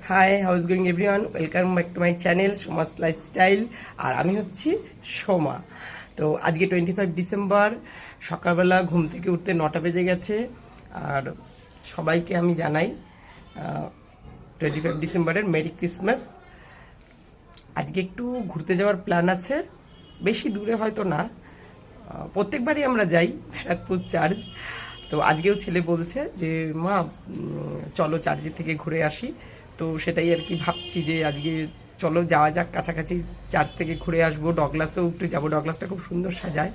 High, how's going everyone, welcome back to my channel Soma's lifestyle. আর আমি হচ্ছি সোমা। তো আজকে 25 ডিসেম্বর সকালবেলা ঘুম থেকে উঠতে 9টা বেজে গেছে। আর সবাইকে আমি জানাই 25 ডিসেম্বরের মেরি ক্রিসমাস। আজকে একটু ঘুরতে যাওয়ার প্ল্যান আছে, বেশি দূরে হয়তো না, প্রত্যেকবারই আমরা যাই ব্যারাকপুর চার্চ। তো আজকেও ছেলে বলছে যে মা চলো চার্চের থেকে ঘুরে আসি। তো সেটাই আর কি ভাবছি যে আজকে চলো যাওয়া যাক, কাছাকাছি চার্চ থেকে ঘুরে আসবো। ডগলাসেও একটু যাবো, ডগলাসটা খুব সুন্দর সাজায়।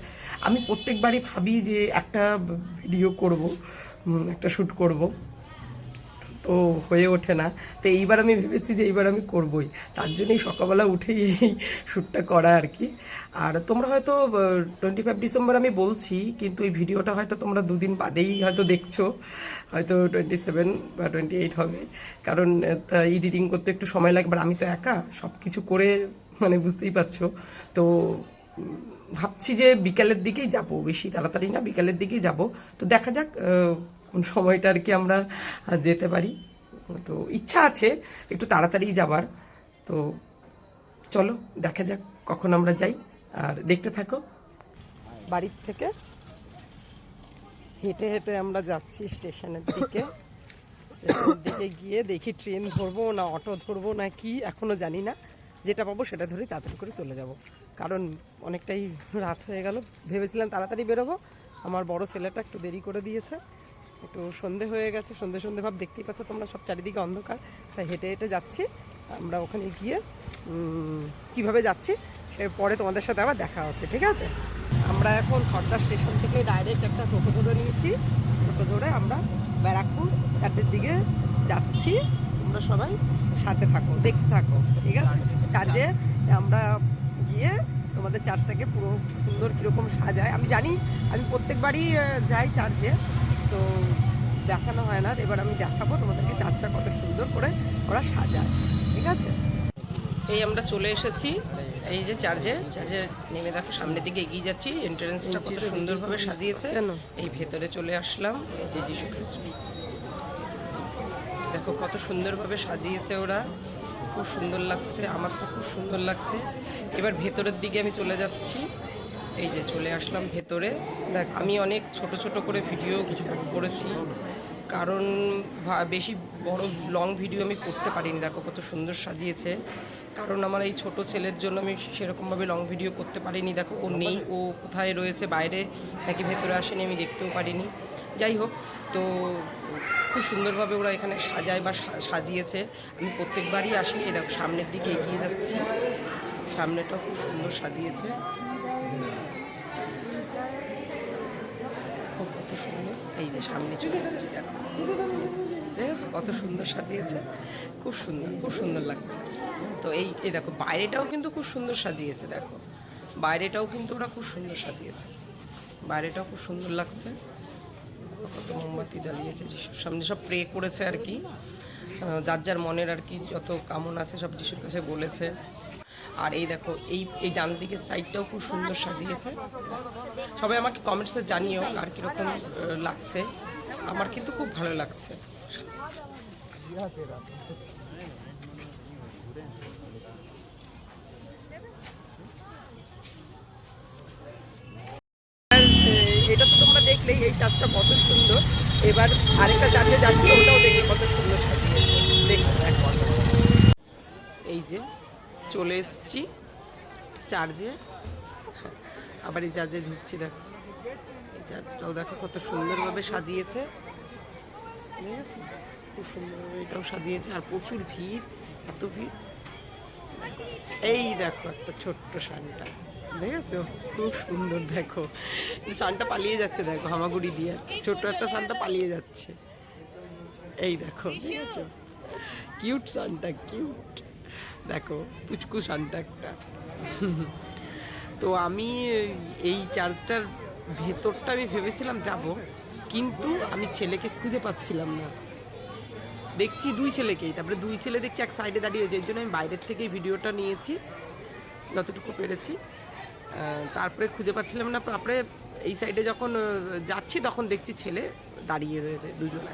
আমি প্রত্যেকবারই ভাবি যে একটা ভিডিও করব, একটা শ্যুট করব, তো হয়ে ওঠে না। তো এইবার আমি ভেবেছি যে এইবার আমি করবই, তার জন্যই সকালবেলা উঠেই এই শ্যুটটা করা আর কি। আর তোমরা হয়তো 25 ডিসেম্বর আমি বলছি, কিন্তু এই ভিডিওটা হয়তো তোমরা দুদিন বাদেই হয়তো দেখছো, হয়তো 27 বা 28 হবে, কারণ এডিটিং করতে একটু সময় লাগবে। আর আমি তো একা সব কিছু করে, মানে বুঝতেই পারছো। তো ভাবছি যে বিকালের দিকেই যাব, বেশি তাড়াতাড়ি না, বিকালের দিকেই যাব। তো দেখা যাক কোন সময়টা আর কি আমরা যেতে পারি। তো ইচ্ছা আছে একটু তাড়াতাড়ি যাবার। তো চলো দেখা যাক কখন আমরা যাই, আর দেখতে থাকো। বাড়ির থেকে হেঁটে হেঁটে আমরা যাচ্ছি স্টেশনের দিকে। স্টেশনের দিকে গিয়ে দেখি ট্রেন ধরবো না অটো ধরবো না কি, এখনও জানি না। যেটা পাবো সেটা ধরেই তাড়াতাড়ি করে চলে যাব, কারণ অনেকটাই রাত হয়ে গেল। ভেবেছিলাম তাড়াতাড়ি বেরোবো, আমার বড় ছেলেটা একটু দেরি করে দিয়েছে, একটু সন্ধে হয়ে গেছে, সন্ধে সন্ধে ভাব, দেখতেই পাচ্ছ তোমরা, সব চারিদিকে অন্ধকার। তাই হেঁটে হেঁটে যাচ্ছি আমরা। ওখানে গিয়ে কিভাবে যাচ্ছি সে পরে তোমাদের সাথে আবার দেখা হচ্ছে, ঠিক আছে? আমরা এখন খড়দা স্টেশন থেকে ডাইরেক্ট একটা টোটো ধরে নিয়েছি। টোটো ধরে আমরা ব্যারাকপুর চারটের দিকে যাচ্ছি। তোমরা সবাই সাথে থাকো, দেখতে থাকো, ঠিক আছে? চার্চে আমরা গিয়ে তোমাদের চার্চটাকে পুরো সুন্দর কীরকম সাজায় আমি জানি, আমি প্রত্যেকবারই যাই চার্চে, তো দেখানো হয় না। এবার আমি দেখাবো তোমাদেরকে চার্চটা কত সুন্দর করে ওরা সাজায়, ঠিক আছে? এই আমরা চলে এসেছি এই যে চার্চে নেমে দেখো সামনের দিকে এগিয়ে যাচ্ছি। এন্ট্রান্সটা কত সুন্দরভাবে সাজিয়েছে। এই ভেতরে চলে আসলাম। এই যে যিশু খ্রিস্ট, দেখো কত সুন্দরভাবে সাজিয়েছে ওরা, খুব সুন্দর লাগছে, আমার তো খুব সুন্দর লাগছে। এবার ভেতরের দিকে আমি চলে যাচ্ছি। এই যে চলে আসলাম ভেতরে। আমি অনেক ছোট ছোট করে ভিডিও করেছি, কারণ বেশি বড় লং ভিডিও আমি করতে পারিনি। দেখো কত সুন্দর সাজিয়েছে, কারণ আমার এই ছোট ছেলের জন্য আমি সেরকমভাবে লং ভিডিও করতে পারিনি। দেখো ও নেই, ও কোথায় রয়েছে, বাইরে নাকি ভেতরে আসেনি, আমি দেখতেও পারিনি। যাই হোক, তো খুব সুন্দরভাবে ওরা এখানে সাজায় বা সাজিয়েছে। আমি প্রত্যেকবারই আসি। এই দেখো সামনের দিকে এগিয়ে যাচ্ছি, সামনেটাও খুব সুন্দর সাজিয়েছে, দেখো কত সুন্দর। এই যে সামনে চলে এসেছি, দেখো দেখেছো কত সুন্দর সাজিয়েছে, খুব সুন্দর, খুব সুন্দর লাগছে। তো এই দেখো বাইরেটাও কিন্তু খুব সুন্দর সাজিয়েছে, দেখো বাইরেটাও কিন্তু ওরা খুব সুন্দর সাজিয়েছে, বাইরেটাও খুব সুন্দর লাগছে। কত মোমবাতি জ্বালিয়েছে, যিশুর সামনে সব প্রে করেছে আর কি, যার যার মনের আর কি যত কামনা আছে সব যিশুর কাছে বলেছে। আর এই দেখো এই ডান দিকের সাইডটাও খুব সুন্দর সাজিয়েছে। সবাই আমাকে কমেন্টসে জানিও আর কীরকম লাগছে, আমার কিন্তু খুব ভালো লাগছে। এটা তো তোমরা দেখলেই এই চার্চটা কত সুন্দর। এবার আরেকটা চার্চে যাচ্ছি, ওটাও দেখি কত সুন্দর সাজিয়েছে, দেখো একবার। এই যে চলে এসছি চার্চে, আবার এই চার্চে ঢুকছি। দেখো এই চার্চটাও দেখো কত সুন্দরভাবে সাজিয়েছে, দেখেছো খুব সুন্দরভাবে এটাও সাজিয়েছে। আর প্রচুর ভিড়, এত ভিড়। এই দেখো একটা ছোট্ট সানটা, দেখেছো খুব সুন্দর। দেখো সানটা পালিয়ে যাচ্ছে, দেখো হামাগুড়ি দিয়ে ছোট্ট একটা সানটা পালিয়ে যাচ্ছে। এই দেখো দেখেছো কিউট সানটা, কিউট, দেখো পুচকু সানটা একটা। তো আমি এই চার্চটার ভেতরটা আমি ভেবেছিলাম যাব, কিন্তু আমি ছেলেকে খুঁজে পাচ্ছিলাম না। দেখছি দুই ছেলেকেই, তারপরে দুই ছেলে দেখছি এক সাইডে দাঁড়িয়েছে, এই জন্য আমি বাইরের থেকেই ভিডিওটা নিয়েছি যতটুকু পেরেছি। তারপরে খুঁজে পাচ্ছিলাম না, তারপরে এই সাইডে যখন যাচ্ছি তখন দেখছি ছেলে দাঁড়িয়ে রয়েছে দুজনে,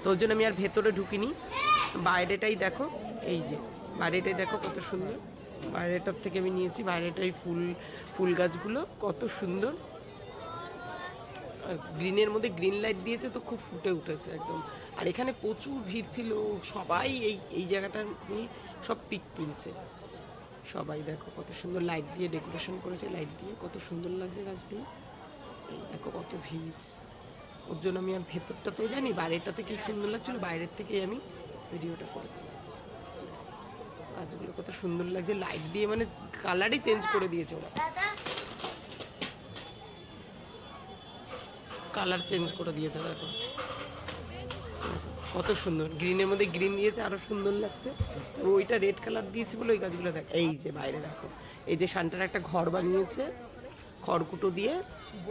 তো ওই জন্য আমি আর ভেতরে ঢুকিনি। বাইরেটাই দেখো, এই যে বাইরেটাই দেখো কত সুন্দর, বাইরেটার থেকে আমি নিয়েছি, বাইরেটাই ফুল গাছগুলো কত সুন্দর, আর গ্রিনের মধ্যে গ্রিন লাইট দিয়েছে তো খুব ফুটে উঠেছে একদম। আর এখানে প্রচুর ভিড় ছিল, সবাই এই জায়গাটা নিয়ে সব পিক তুলছে সবাই। দেখো কত সুন্দর লাইট দিয়ে ডেকোরেশন করেছে, লাইট দিয়ে কত সুন্দর লাগছে গাছগুলো। এই দেখো কত ভিড়, ওর জন্য আমি আর ভেতরটা তো জানি, বাইরেটাতে কি সুন্দর লাগছিল, বাইরের থেকেই আমি ভিডিওটা করেছি। গাছগুলো কত সুন্দর লাগছে লাইট দিয়ে, মানে কালারই চেঞ্জ করে দিয়েছে ওরা, কালার চেঞ্জ করে দিয়েছে। দেখো কত সুন্দর, গ্রিনের মধ্যে গ্রিন দিয়েছে, আরো সুন্দর লাগছে। ওইটা রেড কালার দিয়েছে বলে ওই গাছগুলো দেখো। এই যে বাইরে দেখো, এই যে সানটার একটা ঘর বানিয়েছে, খড়কুটো দিয়ে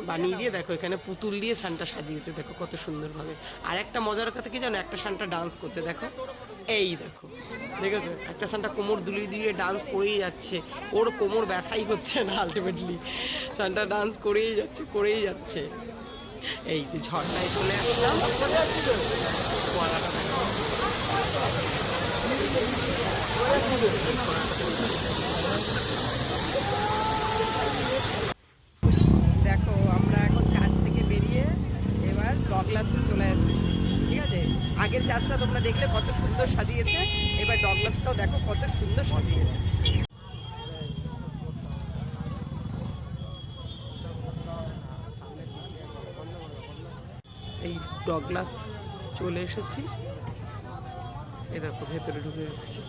বানিয়ে দিয়ে, দেখো এখানে পুতুল দিয়ে সানটা সাজিয়েছে, দেখো কত সুন্দরভাবে। আর একটা মজার কথা কি জানো, একটা সানটা ডান্স করছে, দেখো এই দেখো, দেখেছো একটা সানটা কোমর দুলিয়ে দুলিয়ে ডান্স করেই যাচ্ছে, ওর কোমর ব্যথাই হচ্ছে না, আলটিমেটলি সানটা ডান্স করেই যাচ্ছে করেই যাচ্ছে। এই যে ঝর্ণায় চলে আসলাম, দেখো আমরা এখন চার্চ থেকে বেরিয়ে এবার ডগলাসে চলে এসেছি, ঠিক আছে। আগের চার্চটা তোমরা দেখলে কত সুন্দর সাজিয়েছে, এবার ডগলাসটাও দেখো কত সুন্দর সাজিয়েছে। এই ডগলাস চলে এসেছি, এরকম ভেতরে ঢুকে যাচ্ছি,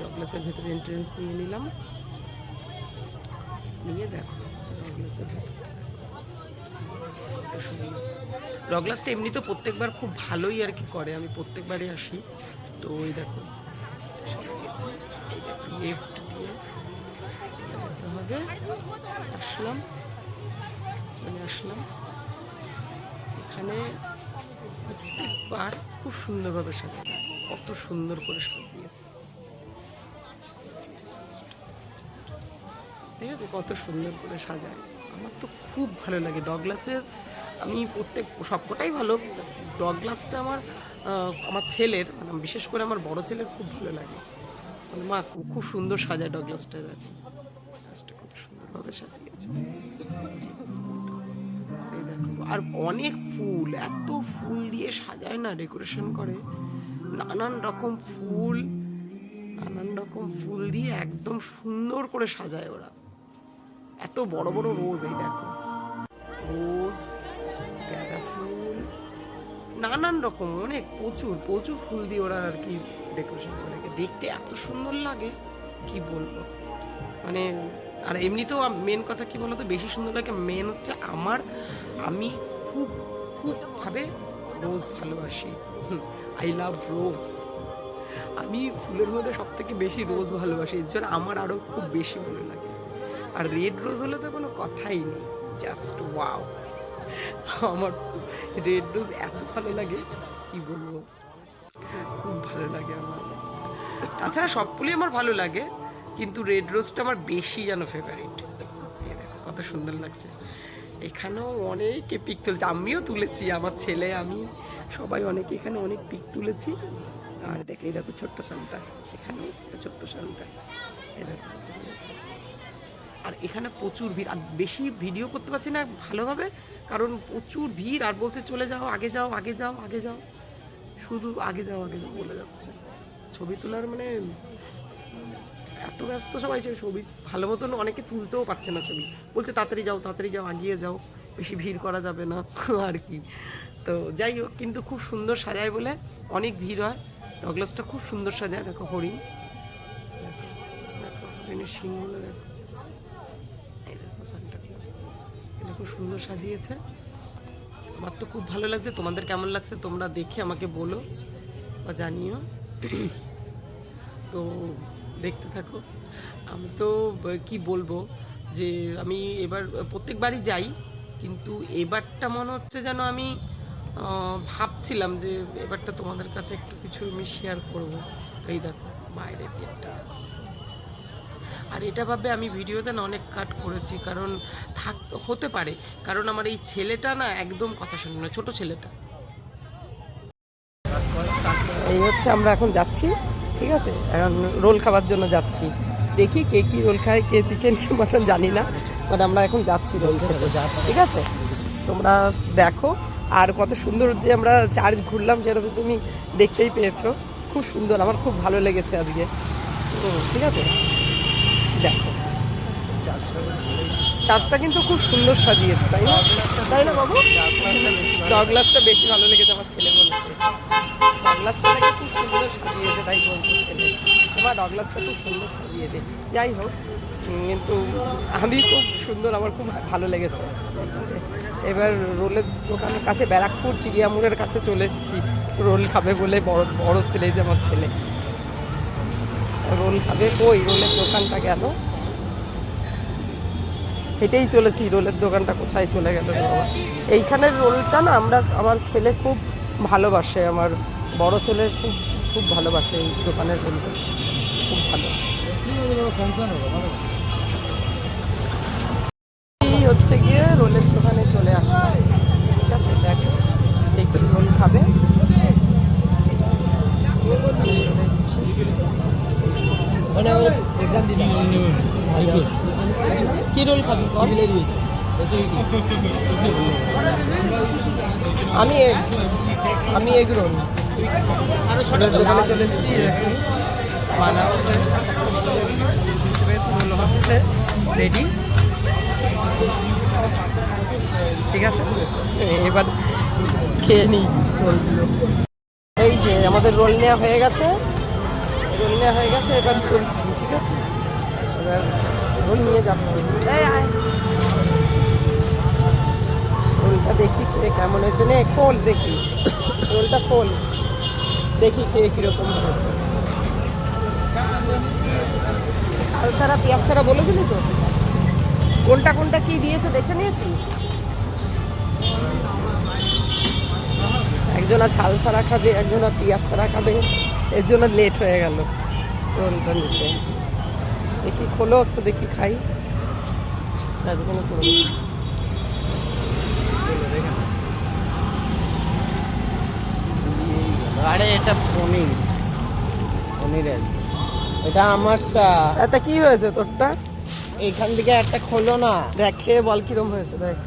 ডগলাসের ভেতরে এন্ট্রেন্স নিয়ে নিলাম, নিয়ে দেখো ডগলাসের ভেতরে ডগলাসটা এমনি তো প্রত্যেকবার খুব ভালোই আর কি করে, আমি প্রত্যেকবারই আসি। তো ওই দেখো লেফট দিয়ে চলে যেতে হবে, চলে আসলাম। এখানে প্রত্যেকবার খুব সুন্দরভাবে সাজানো, কত সুন্দর করে সাজিয়েছে, ঠিক আছে, কত সুন্দর করে সাজায়। আমার তো খুব ভালো লাগে ডগলাসের, আমি সবকটাই ভালো, ডগলাসটা আমার ছেলের, মানে বিশেষ করে আমার বড় ছেলের খুব ভালো লাগে, মানে মা খুব সুন্দর সাজায় ডগলাসটা, কত সুন্দরভাবে সাজিয়েছে। আর অনেক ফুল, এত ফুল দিয়ে সাজায় না, ডেকোরেশন করে নানান রকম ফুল দিয়ে একদম সুন্দর করে সাজায় ওরা। এত বড় বড় রোজ, এই দেখো রোজ, গাঁদা ফুল, নানান রকম অনেক প্রচুর ফুল দিয়ে ওরা আর কি ডেকোরেশন করে, দেখতে এত সুন্দর লাগে কি বলবো। মানে আর এমনিতেও মেন কথা কি বলতো, বেশি সুন্দর লাগে মেন হচ্ছে আমি খুব ভাবে রোজ ভালোবাসি, আই লাভ রোজ। আমি ফুলের মধ্যে সব থেকে বেশি রোজ ভালোবাসি, এর জন্য আমার আরো খুব বেশি ভালো লাগে। আর রেড রোজ হলে তো কোনো কথাই নেই, জাস্ট ওয়াও। আমার রেড রোজ এত ভালো লাগে কি বলবো, খুব ভালো লাগে আমার। তাছাড়া সব ফুলই আমার ভালো লাগে, কিন্তু রেড রোজটা আমার বেশি যেন ফেভারিট। কত সুন্দর লাগছে, এখানেও অনেকে পিক তুলেছে, আমিও তুলেছি, আমার ছেলে আমি সবাই অনেকে এখানে অনেক পিক তুলেছি। আর দেখে দেখো ছোট্ট সানটা, এখানে একটা ছোট্ট সানটা, আর এখানে প্রচুর ভিড়, আর বেশি ভিডিও করতে পারছি না ভালোভাবে, কারণ প্রচুর ভিড়, আর বলছে চলে যাও, আগে যাও, শুধু আগে যাও বলে যাচ্ছে। ছবি তোলার মানে এত ব্যস্ত সবাই, ছবি ভালো মতন অনেকে তুলতেও পারছে না ছবি, বলছে তাড়াতাড়ি যাও, আগিয়ে যাও, বেশি ভিড় করা যাবে না আর কি। তো যাই হোক, কিন্তু খুব সুন্দর সাজায় বলে অনেক ভিড় হয়। ডগলাসটা খুব সুন্দর সাজায়, দেখো হরিণ, হরিণের শিংগুলো দেখো, এই দেখো সানটাগুলো, এটা খুব সুন্দর সাজিয়েছে। আমার তো খুব ভালো লাগছে, তোমাদের কেমন লাগছে তোমরা দেখে আমাকে বলো বা জানিও। তো দেখতে থাকো। আমি তো কি বলবো, যে আমি এবার প্রত্যেকবারই যাই, কিন্তু এবারটা মনে হচ্ছে যেন আমি ভাবছিলাম যে এবারটা তোমাদের কাছে একটু কিছু আমি শেয়ার করবো। এই দেখো বাইরের গেটটা, আর এটা ভাবে আমি ভিডিওতে না অনেক কাট করেছি, কারণ হতে পারে, কারণ আমার এই ছেলেটা না একদম কথা শোনে না, ছোট ছেলেটা। এই হচ্ছে আমরা এখন যাচ্ছি, ঠিক ঠিক আছে, এখন রোল খাবার জন্য যাচ্ছি। দেখি কে কী রোল খায়, কে চিকেন কি মাটন জানি না, বাট আমরা এখন যাচ্ছি রোল খেতে। ঠিক আছে, তোমরা দেখো। আর কত সুন্দর যে আমরা চার্চ ঘুরলাম সেটা তো তুমি দেখতেই পেয়েছো, খুব সুন্দর, আমার খুব ভালো লেগেছে আজকে। ঠিক আছে, দেখো চার্চটা কিন্তু খুব সুন্দর সাজিয়েছে, তাই না? তাই না বাবু? ডগলাসটা বেশি ভালো লেগেছে, আমার ছেলে বলেছে ডগলাসটা নাকি খুব সুন্দর সাজিয়েছে, তাই বলছে ছেলে, তোমার ডগলাসটা খুব সুন্দর সাজিয়েছে। যাই হোক, কিন্তু আমি খুব সুন্দর, আমার খুব ভালো লেগেছে। এবার রোলের দোকানের কাছে, ব্যারাকপুর চিড়িয়ামোড়ের কাছে চলে এসেছি রোল খাবে বলে। বড় বড় ছেলে, যে আমার ছেলে রোল খাবে। কই রোলের দোকানটা গেল? হেঁটেই চলেছি, রোলের দোকানটা কোথায় চলে গেল রে বাবা। এইখানের রোলটা না আমার ছেলে খুব ভালোবাসে, আমার বড় ছেলে খুব খুব ভালোবাসে এই দোকানের রোলটা, খুব ভালো। এই হচ্ছে গিয়ে রোলের দোকানে চলে আসলাম। ঠিক আছে, দেখো একটু রোল খাবে, চলে এসেছি। কি রোল খাবি? আমি এগ রোল দোকানে চলে এসেছি, বানাচ্ছে, রোল হচ্ছে রেডি। ঠিক আছে, এবার খেয়ে নিই রোলগুলো। এই যে আমাদের রোল নেওয়া হয়ে গেছে, এবার চলছি। ঠিক আছে, এবার রোল নিয়ে যাচ্ছি। রোলটা দেখি খেয়ে কেমন হয়েছে, নে খোল দেখি, রোলটা খোল দেখি খেয়ে কীরকম হয়েছে। ঝাল ছাড়া পেঁয়াজ ছাড়া বলে দিলি তো, কোনটা কোনটা কি দিয়েছে দেখে নিয়েছিস? একজনা ঝাল ছাড়া খাবে, একজনা পেঁয়াজ ছাড়া খাবে, এর জন্য লেট হয়ে গেল রোলটা নিতে। দেখি খোলো একটু, দেখি খাই। আরে এটা পনিরের, এটা আমারটা। এটা কি হয়েছে তোরটা? এইখান থেকে একটা খোলো না, দেখ খেয়ে বল কিরম হয়েছে, দেখ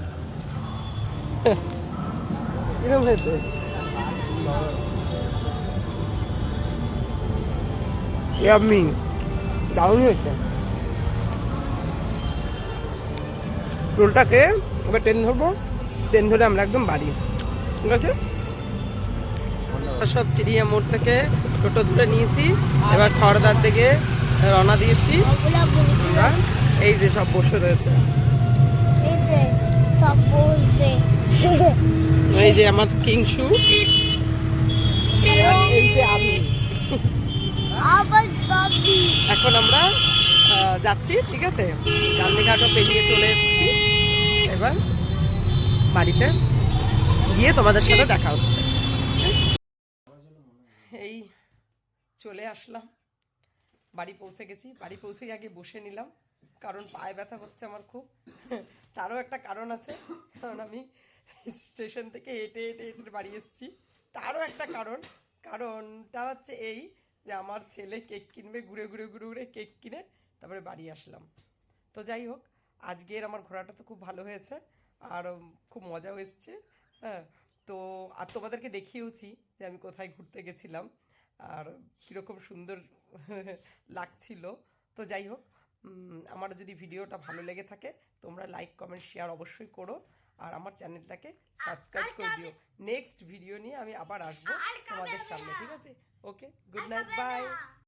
কিরম হয়েছে। ইয়াম্মি, দারুণ হয়েছে। রোলটাকে এবার ট্রেন ধরবো, ট্রেন ধরে আমরা একদম বাড়ি। ঠিক আছে, সব চিড়িয়া মোড় থেকে টোটো ধরে নিয়েছি, এবার খড়দার থেকে রওনা দিয়েছি। এই যে সব বসে রয়েছে, এই যে আমার কিংসু, এই যে আমি। এখন আমরা যাচ্ছি। ঠিক আছে, গান্ধীঘাটও পেরিয়ে চলে এসেছি, এবার বাড়িতে গিয়ে তোমাদের সাথে দেখা হচ্ছে। এই চলে আসলাম, বাড়ি পৌঁছে গেছি। বাড়ি পৌঁছেই আগে বসে নিলাম, কারণ পায়ে ব্যথা হচ্ছে আমার খুব। তারও একটা কারণ আছে, কারণ আমি স্টেশন থেকে হেঁটে হেঁটে হেঁটে বাড়ি এসেছি। তারও একটা কারণটা হচ্ছে এই যে আমার ছেলে কেক কিনবে, ঘুরে ঘুরে ঘুরে ঘুরে কেক কিনে তারপরে বাড়ি আসলাম। তো যাই হোক, আজকের আমার ঘোরাটা তো খুব ভালো হয়েছে, আর খুব মজাও এসছে। হ্যাঁ, তো আর তোমাদেরকে দেখিয়েওছি যে আমি কোথায় ঘুরতে গেছিলাম আর কীরকম সুন্দর লাগছিল। তো যাই হোক, আমার যদি ভিডিওটা ভালো লেগে থাকে তোমরা লাইক কমেন্ট শেয়ার অবশ্যই করো, আর আমার চ্যানেলটাকে সাবস্ক্রাইব করে দিও। নেক্সট ভিডিও নিয়ে আমি আবার আসবো তোমাদের সামনে। ঠিক আছে, ওকে, গুড নাইট, বাই।